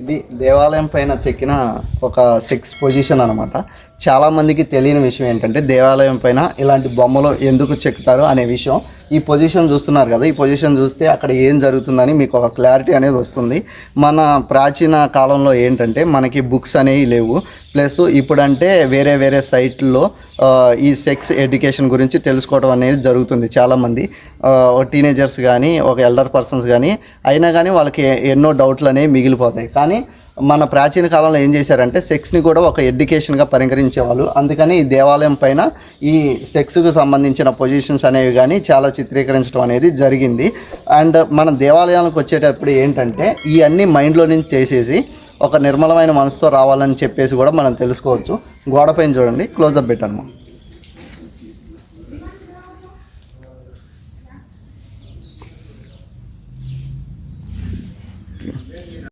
ఇది దేవాలయం పైన చెక్కిన ఒక సెక్స్ పొజిషన్ అనమాట. చాలామందికి తెలియని విషయం ఏంటంటే దేవాలయం పైన ఇలాంటి బొమ్మలు ఎందుకు చెక్కుతారు అనే విషయం. ఈ పొజిషన్ చూస్తున్నారు కదా, ఈ పొజిషన్ చూస్తే అక్కడ ఏం జరుగుతుందని మీకు ఒక క్లారిటీ అనేది వస్తుంది. మన ప్రాచీన కాలంలో ఏంటంటే మనకి బుక్స్ అనేవి లేవు, ప్లస్ ఇప్పుడంటే వేరే వేరే సైట్లో ఈ సెక్స్ ఎడ్యుకేషన్ గురించి తెలుసుకోవడం అనేది జరుగుతుంది. చాలామంది టీనేజర్స్ కానీ ఒక ఎల్డర్ పర్సన్స్ కానీ అయినా కానీ వాళ్ళకి ఎన్నో డౌట్లు అనేవి మిగిలిపోతాయి. కానీ మన ప్రాచీన కాలంలో ఏం చేశారంటే సెక్స్ని కూడా ఒక ఎడ్యుకేషన్గా పరిగణించేవాళ్ళు. అందుకని ఈ దేవాలయం పైన ఈ సెక్స్కు సంబంధించిన పొజిషన్స్ అనేవి కానీ చాలా చిత్రీకరించడం అనేది జరిగింది. అండ్ మన దేవాలయాలకు వచ్చేటప్పుడు ఏంటంటే ఈ అన్ని మైండ్లో నుంచి చేసేసి ఒక నిర్మలమైన మనసుతో రావాలని చెప్పేసి కూడా మనం తెలుసుకోవచ్చు. గోడపైన చూడండి, క్లోజప్ పెట్టాను.